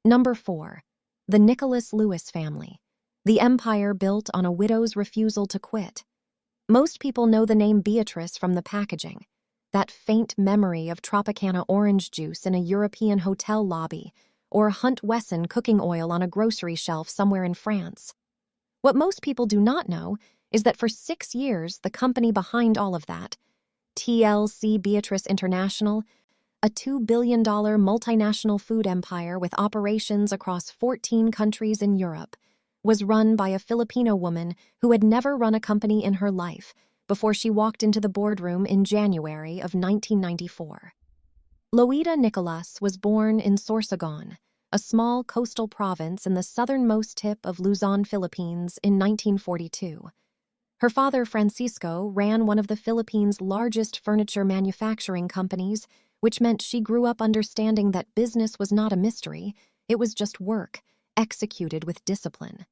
Number 4. The Nicholas Lewis family. The empire built on a widow's refusal to quit. Most people know the name Beatrice from the packaging. That faint memory of Tropicana orange juice in a European hotel lobby, or Hunt Wesson cooking oil on a grocery shelf somewhere in France. What most people do not know is that for 6 years, the company behind all of that, TLC Beatrice International, a $2 billion multinational food empire with operations across 14 countries in Europe, was run by a Filipino woman who had never run a company in her life before she walked into the boardroom in January of 1994. Loida Nicolas was born in Sorsogon, a small coastal province in the southernmost tip of Luzon, Philippines, in 1942. Her father, Francisco, ran one of the Philippines' largest furniture manufacturing companies, which meant she grew up understanding that business was not a mystery, it was just work, executed with discipline.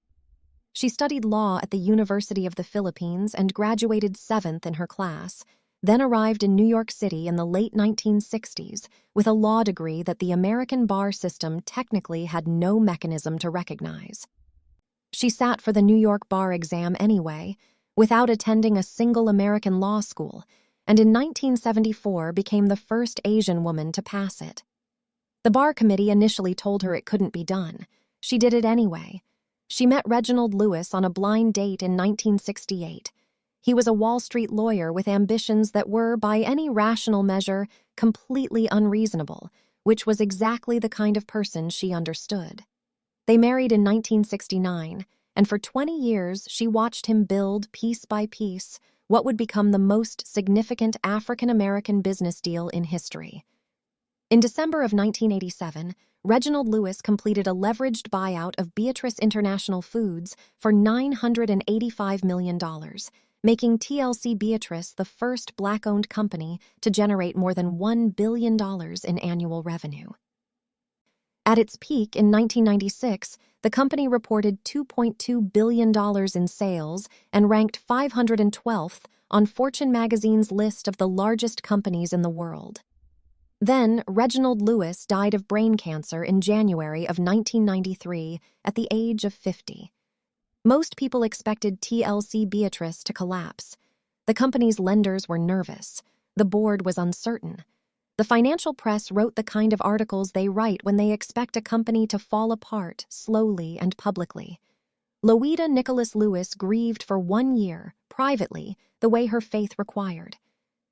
She studied law at the University of the Philippines and graduated 7th in her class, then arrived in New York City in the late 1960s with a law degree that the American bar system technically had no mechanism to recognize. She sat for the New York bar exam anyway, without attending a single American law school, and in 1974 became the first Asian woman to pass it. The bar committee initially told her it couldn't be done. She did it anyway. She met Reginald Lewis on a blind date in 1968. He was a Wall Street lawyer with ambitions that were, by any rational measure, completely unreasonable, which was exactly the kind of person she understood. They married in 1969, and for 20 years she watched him build, piece by piece, what would become the most significant African-American business deal in history. In December of 1987, Reginald Lewis completed a leveraged buyout of Beatrice International Foods for $985 million, making TLC Beatrice the first Black-owned company to generate more than $1 billion in annual revenue. At its peak in 1996, the company reported $2.2 billion in sales and ranked 512th on Fortune magazine's list of the largest companies in the world. Then, Reginald Lewis died of brain cancer in January of 1993 at the age of 50. Most people expected TLC Beatrice to collapse. The company's lenders were nervous. The board was uncertain. The financial press wrote the kind of articles they write when they expect a company to fall apart slowly and publicly. Loida Nicholas Lewis grieved for 1 year, privately, the way her faith required.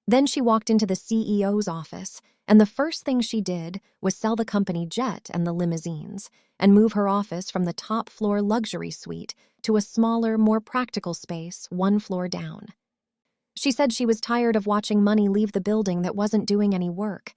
Then she walked into the CEO's office, and the first thing she did was sell the company jet and the limousines, and move her office from the top-floor luxury suite to a smaller, more practical space 1 floor down. She said she was tired of watching money leave the building that wasn't doing any work.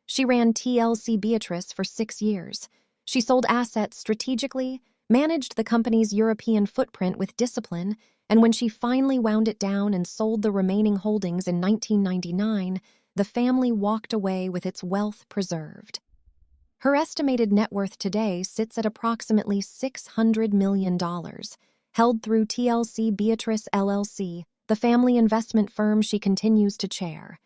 She ran TLC Beatrice for 6 years. She sold assets strategically, managed the company's European footprint with discipline, and when she finally wound it down and sold the remaining holdings in 1999, the family walked away with its wealth preserved. Her estimated net worth today sits at approximately $600 million, held through TLC Beatrice LLC, the family investment firm she continues to chair.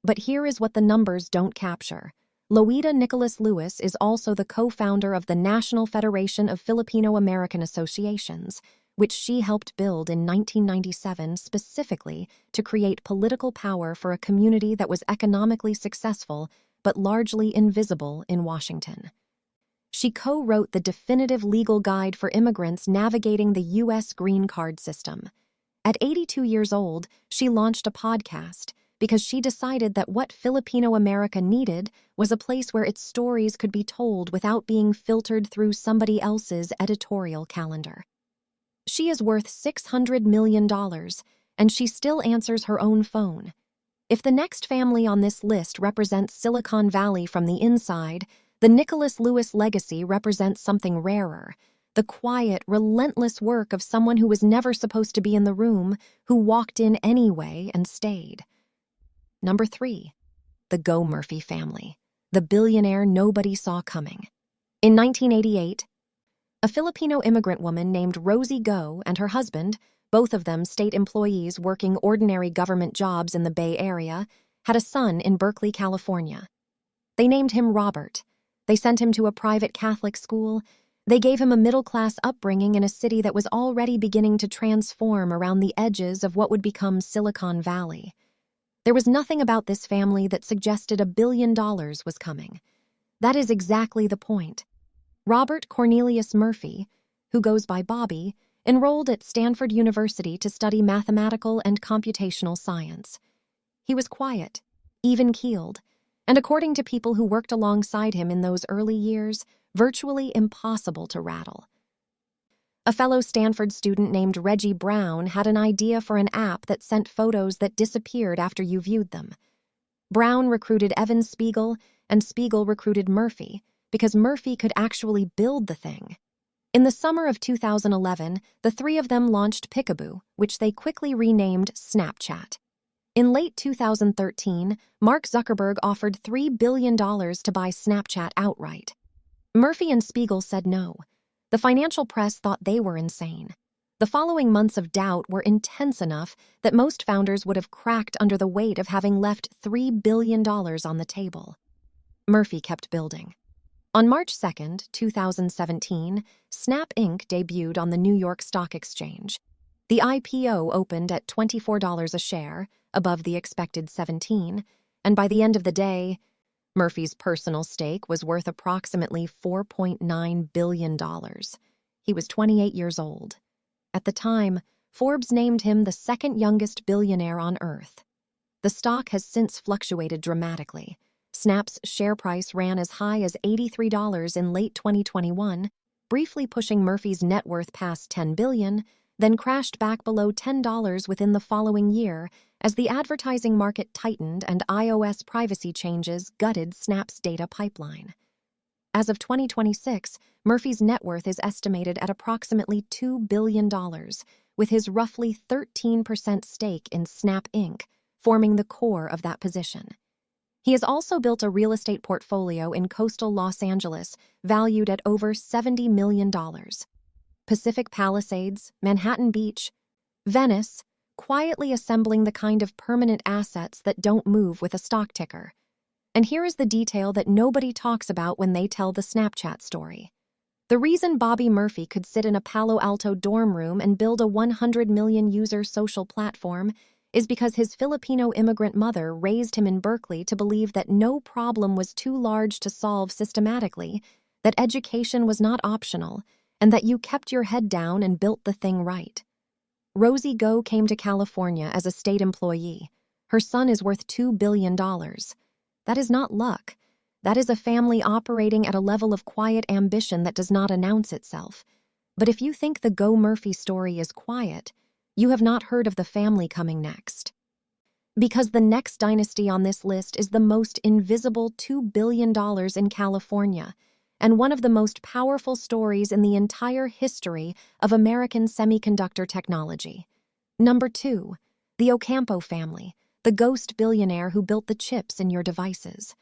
But here is what the numbers don't capture. Loida Nicholas Lewis is also the co-founder of the National Federation of Filipino American Associations, which she helped build in 1997 specifically to create political power for a community that was economically successful but largely invisible in Washington. She co-wrote the definitive legal guide for immigrants navigating the U.S. green card system. At 82 years old, she launched a podcast because she decided that what Filipino America needed was a place where its stories could be told without being filtered through somebody else's editorial calendar. She is worth $600 million, and she still answers her own phone. If the next family on this list represents Silicon Valley from the inside, the Nicholas Lewis legacy represents something rarer, the quiet, relentless work of someone who was never supposed to be in the room, who walked in anyway and stayed. Number 3. The Go Murphy family, the billionaire nobody saw coming. In 1988, a Filipino immigrant woman named Rosie Go and her husband, both of them state employees working ordinary government jobs in the Bay Area, had a son in Berkeley, California. They named him Robert. They sent him to a private Catholic school. They gave him a middle-class upbringing in a city that was already beginning to transform around the edges of what would become Silicon Valley. There was nothing about this family that suggested $1 billion was coming. That is exactly the point. Robert Cornelius Murphy, who goes by Bobby, enrolled at Stanford University to study mathematical and computational science. He was quiet, even-keeled, and according to people who worked alongside him in those early years, virtually impossible to rattle. A fellow Stanford student named Reggie Brown had an idea for an app that sent photos that disappeared after you viewed them. Brown recruited Evan Spiegel, and Spiegel recruited Murphy, because Murphy could actually build the thing. In the summer of 2011, the three of them launched Peekaboo, which they quickly renamed Snapchat. In late 2013, Mark Zuckerberg offered $3 billion to buy Snapchat outright. Murphy and Spiegel said no. The financial press thought they were insane. The following months of doubt were intense enough that most founders would have cracked under the weight of having left $3 billion on the table. Murphy kept building. On March 2, 2017, Snap Inc. debuted on the New York Stock Exchange. The IPO opened at $24 a share, above the expected $17, and by the end of the day, Murphy's personal stake was worth approximately $4.9 billion. He was 28 years old. At the time, Forbes named him the second youngest billionaire on Earth. The stock has since fluctuated dramatically. Snap's share price ran as high as $83 in late 2021, briefly pushing Murphy's net worth past $10 billion, then crashed back below $10 within the following year as the advertising market tightened and iOS privacy changes gutted Snap's data pipeline. As of 2026, Murphy's net worth is estimated at approximately $2 billion, with his roughly 13% stake in Snap Inc. forming the core of that position. He has also built a real estate portfolio in coastal Los Angeles valued at over $70 million. Pacific Palisades, Manhattan Beach, Venice, quietly assembling the kind of permanent assets that don't move with a stock ticker. And here is the detail that nobody talks about when they tell the Snapchat story. The reason Bobby Murphy could sit in a Palo Alto dorm room and build a 100 million user social platform is because his Filipino immigrant mother raised him in Berkeley to believe that no problem was too large to solve systematically, that education was not optional, and that you kept your head down and built the thing right. Rosie Go came to California as a state employee. Her son is worth $2 billion. That is not luck. That is a family operating at a level of quiet ambition that does not announce itself. But if you think the Go Murphy story is quiet, you have not heard of the family coming next. Because the next dynasty on this list is the most invisible $2 billion in California, and one of the most powerful stories in the entire history of American semiconductor technology. Number 2, the Ocampo family, the ghost billionaire who built the chips in your devices.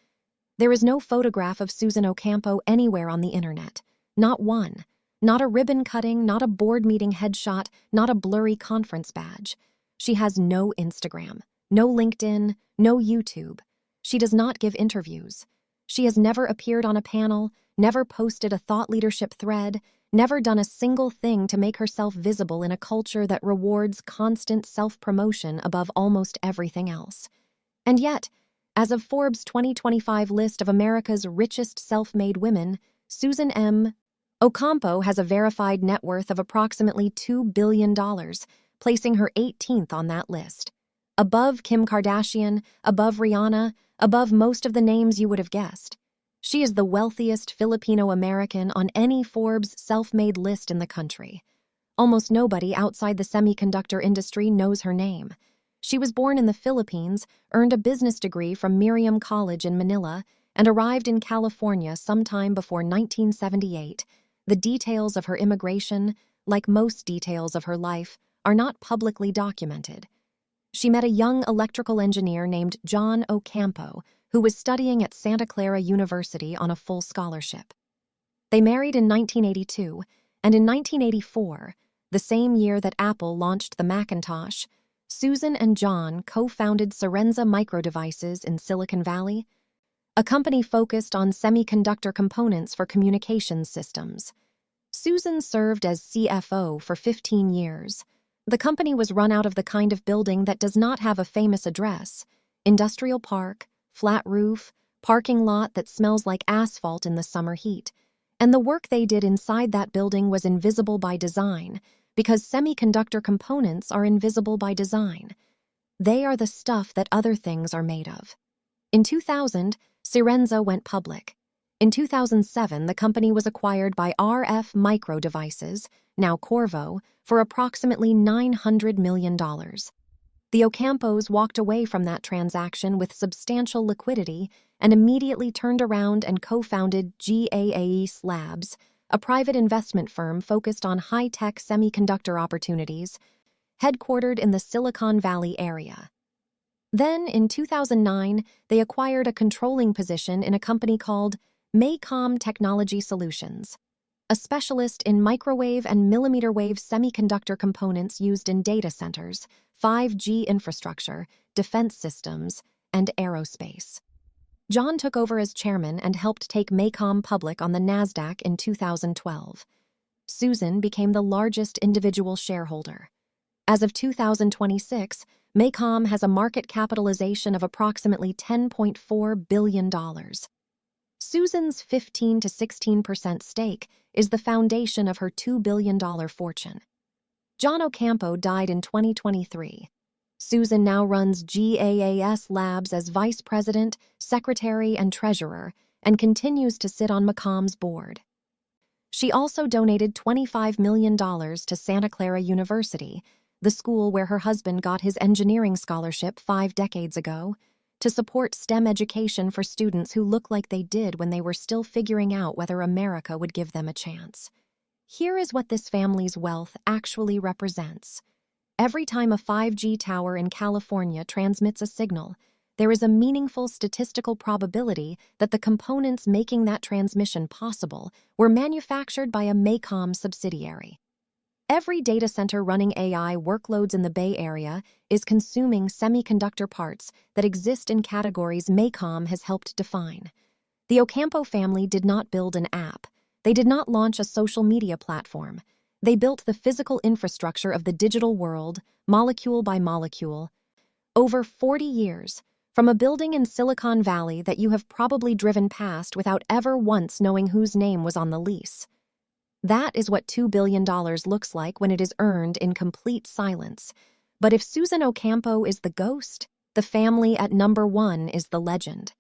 There is no photograph of Susan Ocampo anywhere on the internet. Not one. Not a ribbon cutting, not a board meeting headshot, not a blurry conference badge. She has no Instagram, no LinkedIn, no YouTube. She does not give interviews. She has never appeared on a panel, never posted a thought leadership thread, never done a single thing to make herself visible in a culture that rewards constant self-promotion above almost everything else. And yet, as of Forbes' 2025 list of America's richest self-made women, Susan M. Ocampo has a verified net worth of approximately $2 billion, placing her 18th on that list. Above Kim Kardashian, above Rihanna, above most of the names you would have guessed. She is the wealthiest Filipino American on any Forbes self-made list in the country. Almost nobody outside the semiconductor industry knows her name. She was born in the Philippines, earned a business degree from Miriam College in Manila, and arrived in California sometime before 1978. The details of her immigration, like most details of her life, are not publicly documented. She met a young electrical engineer named John Ocampo, who was studying at Santa Clara University on a full scholarship. They married in 1982, and in 1984, the same year that Apple launched the Macintosh, Susan and John co-founded Serenza Microdevices in Silicon Valley. a company focused on semiconductor components for communications systems. Susan served as CFO for 15 years. The company was run out of the kind of building that does not have a famous address: industrial park, flat roof, parking lot that smells like asphalt in the summer heat. And the work they did inside that building was invisible by design, because semiconductor components are invisible by design. They are the stuff that other things are made of. In 2000, Sirenza went public. In 2007, the company was acquired by RF Micro Devices, now Qorvo, for approximately $900 million. The Ocampos walked away from that transaction with substantial liquidity and immediately turned around and co-founded GAAE Labs, a private investment firm focused on high-tech semiconductor opportunities, headquartered in the Silicon Valley area. Then, in 2009, they acquired a controlling position in a company called MACOM Technology Solutions, a specialist in microwave and millimeter wave semiconductor components used in data centers, 5G infrastructure, defense systems, and aerospace. John took over as chairman and helped take MACOM public on the NASDAQ in 2012. Susan became the largest individual shareholder. As of 2026, MACOM has a market capitalization of approximately $10.4 billion. Susan's 15 to 16% stake is the foundation of her $2 billion fortune. John Ocampo died in 2023. Susan now runs GAAS Labs as vice president, secretary, and treasurer, and continues to sit on MACOM's board. She also donated $25 million to Santa Clara University, the school where her husband got his engineering scholarship 5 decades ago, to support STEM education for students who look like they did when they were still figuring out whether America would give them a chance. Here is what this family's wealth actually represents. Every time a 5G tower in California transmits a signal, there is a meaningful statistical probability that the components making that transmission possible were manufactured by a MACOM subsidiary. Every data center running AI workloads in the Bay Area is consuming semiconductor parts that exist in categories MACOM has helped define. The Ocampo family did not build an app. They did not launch a social media platform. They built the physical infrastructure of the digital world, molecule by molecule. Over 40 years, from a building in Silicon Valley that you have probably driven past without ever once knowing whose name was on the lease. That is what $2 billion looks like when it is earned in complete silence. But if Susan Ocampo is the ghost, the family at number 1 is the legend.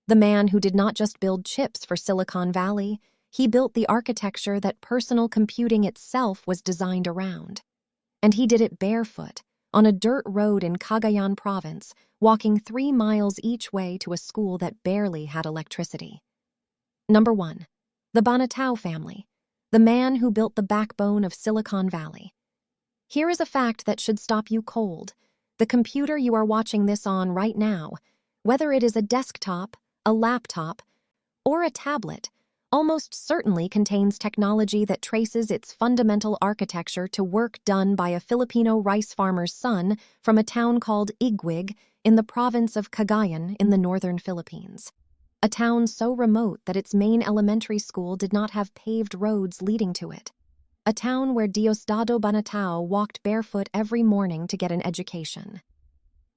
The man who did not just build chips for Silicon Valley, he built the architecture that personal computing itself was designed around. And he did it barefoot, on a dirt road in Cagayan province, walking 3 miles each way to a school that barely had electricity. Number 1. The Banatao family. The man who built the backbone of Silicon Valley. Here is a fact that should stop you cold. The computer you are watching this on right now, whether it is a desktop, a laptop, or a tablet, almost certainly contains technology that traces its fundamental architecture to work done by a Filipino rice farmer's son from a town called Iguig in the province of Cagayan in the northern Philippines. A town so remote that its main elementary school did not have paved roads leading to it. A town where Diosdado Banatao walked barefoot every morning to get an education.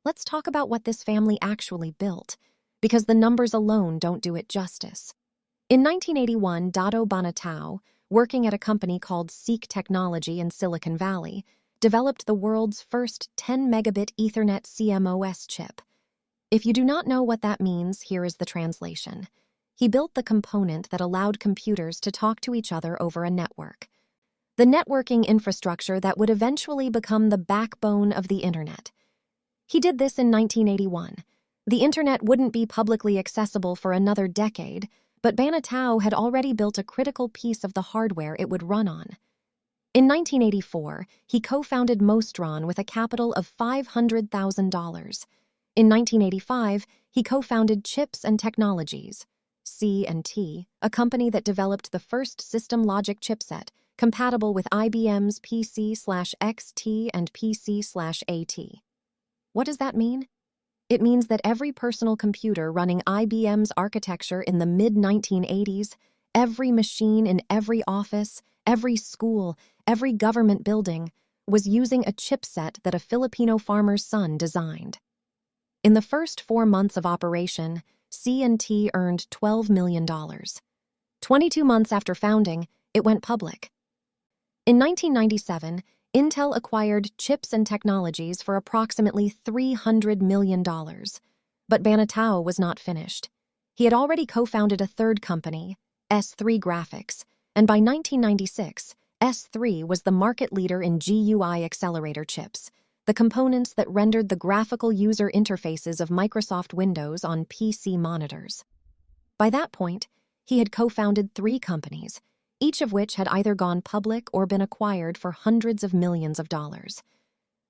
Let's talk about what this family actually built, because the numbers alone don't do it justice. In 1981, Dado Banatao, working at a company called Seek Technology in Silicon Valley, developed the world's first 10-megabit Ethernet CMOS chip. If you do not know what that means, here is the translation. He built the component that allowed computers to talk to each other over a network. The networking infrastructure that would eventually become the backbone of the Internet. He did this in 1981. The Internet wouldn't be publicly accessible for another decade, but Banatao had already built a critical piece of the hardware it would run on. In 1984, he co-founded Mostron with a capital of $500,000. In 1985, he co-founded Chips and Technologies, C&T, a company that developed the first system logic chipset, compatible with IBM's PC/XT and PC/AT. What does that mean? It means that every personal computer running IBM's architecture in the mid-1980s, every machine in every office, every school, every government building, was using a chipset that a Filipino farmer's son designed. In the first 4 months of operation, C&T earned $12 million. 22 months after founding, it went public. In 1997, Intel acquired Chips and Technologies for approximately $300 million. But Banatao was not finished. He had already co-founded a third company, S3 Graphics, and by 1996, S3 was the market leader in GUI accelerator chips, the components that rendered the graphical user interfaces of Microsoft Windows on PC monitors. By that point, he had co-founded 3 companies, each of which had either gone public or been acquired for hundreds of millions of dollars.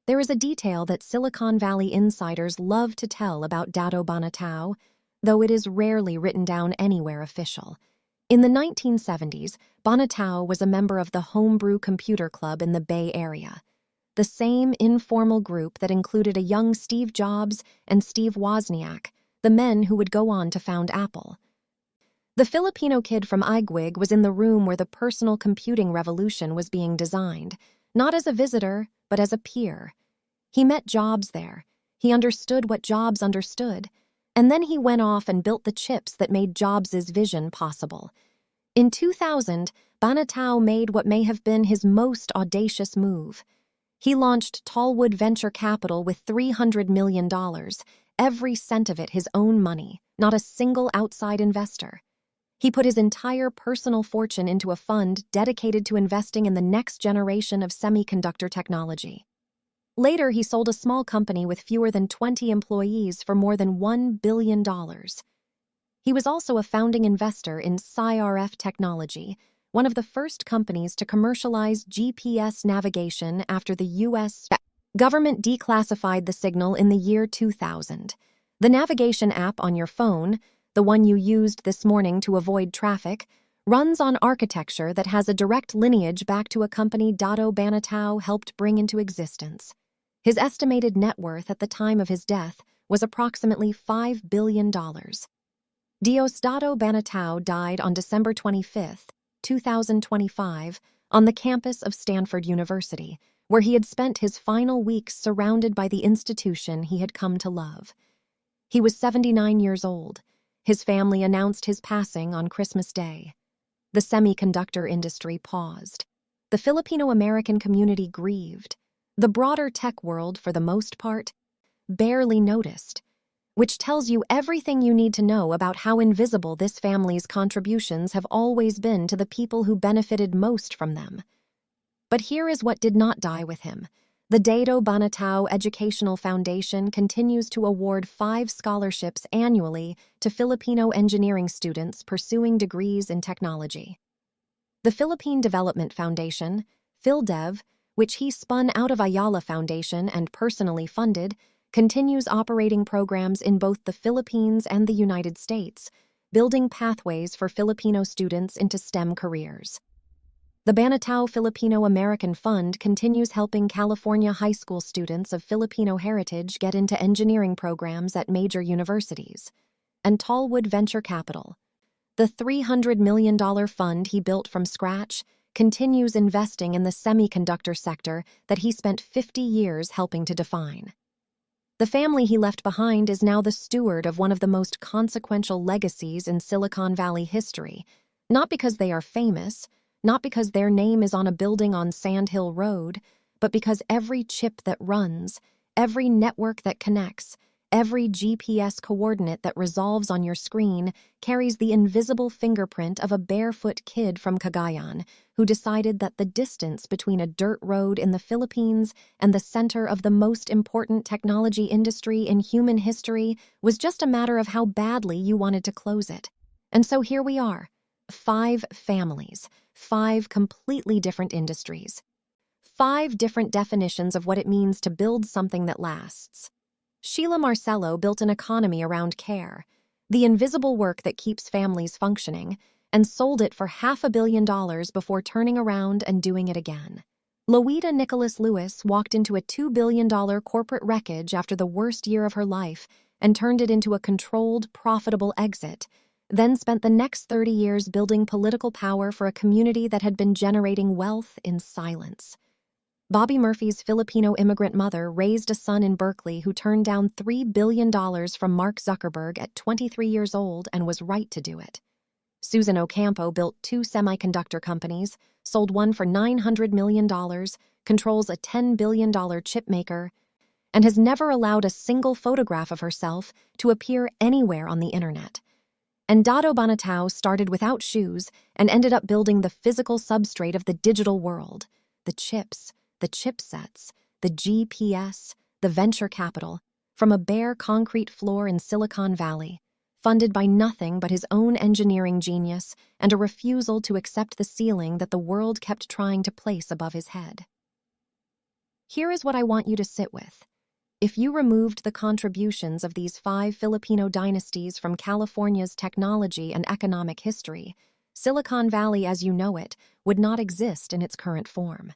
There is a detail that Silicon Valley insiders love to tell about Dado Banatao, though it is rarely written down anywhere official. In the 1970s, Banatao was a member of the Homebrew Computer Club in the Bay Area, the same informal group that included a young Steve Jobs and Steve Wozniak, the men who would go on to found Apple. The Filipino kid from Iguig was in the room where the personal computing revolution was being designed, not as a visitor, but as a peer. He met Jobs there. He understood what Jobs understood. And then he went off and built the chips that made Jobs' vision possible. In 2000, Banatao made what may have been his most audacious move. He launched Tallwood Venture Capital with $300 million, every cent of it his own money, not a single outside investor. He put his entire personal fortune into a fund dedicated to investing in the next generation of semiconductor technology. Later, he sold a small company with fewer than 20 employees for more than $1 billion. He was also a founding investor in SciRF Technology, one of the first companies to commercialize GPS navigation after the U.S. government declassified the signal in the year 2000. The navigation app on your phone, the one you used this morning to avoid traffic, runs on architecture that has a direct lineage back to a company Dado Banatao helped bring into existence. His estimated net worth at the time of his death was approximately $5 billion. Diosdado Banatao died on December 25, 2025, on the campus of Stanford University, where he had spent his final weeks surrounded by the institution he had come to love. He was 79 years old. His family announced his passing on Christmas Day. The semiconductor industry paused. The Filipino American community grieved. The broader tech world, for the most part, barely noticed, which tells you everything you need to know about how invisible this family's contributions have always been to the people who benefited most from them. But here is what did not die with him. The Dado Banatao Educational Foundation continues to award 5 scholarships annually to Filipino engineering students pursuing degrees in technology. The Philippine Development Foundation, PhilDev, which he spun out of Ayala Foundation and personally funded, continues operating programs in both the Philippines and the United States, building pathways for Filipino students into STEM careers. The Banatao Filipino American Fund continues helping California high school students of Filipino heritage get into engineering programs at major universities. And Tallwood Venture Capital, the $300 million fund he built from scratch, continues investing in the semiconductor sector that he spent 50 years helping to define. The family he left behind is now the steward of one of the most consequential legacies in Silicon Valley history, not because they are famous, not because their name is on a building on Sand Hill Road, but because every chip that runs, every network that connects, every GPS coordinate that resolves on your screen carries the invisible fingerprint of a barefoot kid from Cagayan who decided that the distance between a dirt road in the Philippines and the center of the most important technology industry in human history was just a matter of how badly you wanted to close it. And so here we are, 5 families, 5 completely different industries, 5 different definitions of what it means to build something that lasts. Sheila Marcelo built an economy around care, the invisible work that keeps families functioning, and sold it for $500 million before turning around and doing it again. Loida Nicholas Lewis walked into a $2 billion corporate wreckage after the worst year of her life and turned it into a controlled, profitable exit, then spent the next 30 years building political power for a community that had been generating wealth in silence. Bobby Murphy's Filipino immigrant mother raised a son in Berkeley who turned down $3 billion from Mark Zuckerberg at 23 years old and was right to do it. Susan Ocampo built 2 semiconductor companies, sold one for $900 million, controls a $10 billion chip maker, and has never allowed a single photograph of herself to appear anywhere on the internet. And Dado Banatao started without shoes and ended up building the physical substrate of the digital world, the chips, the chipsets, the GPS, the venture capital, from a bare concrete floor in Silicon Valley, funded by nothing but his own engineering genius and a refusal to accept the ceiling that the world kept trying to place above his head. Here is what I want you to sit with. If you removed the contributions of these 5 Filipino dynasties from California's technology and economic history, Silicon Valley as you know it would not exist in its current form.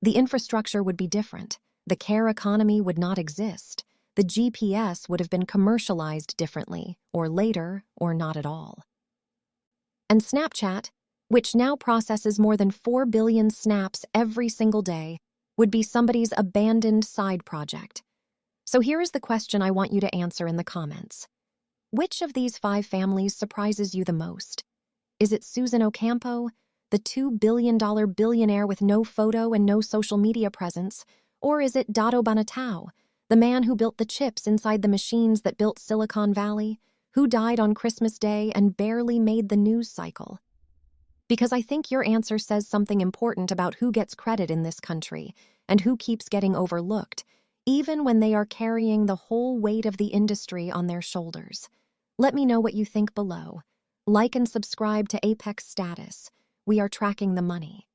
The infrastructure would be different. The care economy would not exist. The GPS would have been commercialized differently, or later, or not at all. And Snapchat, which now processes more than 4 billion snaps every single day, would be somebody's abandoned side project. So here is the question I want you to answer in the comments. Which of these 5 families surprises you the most? Is it Susan Ocampo, the $2 billion billionaire with no photo and no social media presence, or is it Dado Banatao, the man who built the chips inside the machines that built Silicon Valley, who died on Christmas Day and barely made the news cycle? Because I think your answer says something important about who gets credit in this country and who keeps getting overlooked, even when they are carrying the whole weight of the industry on their shoulders. Let me know what you think below. Like and subscribe to Apex Status. We are tracking the money.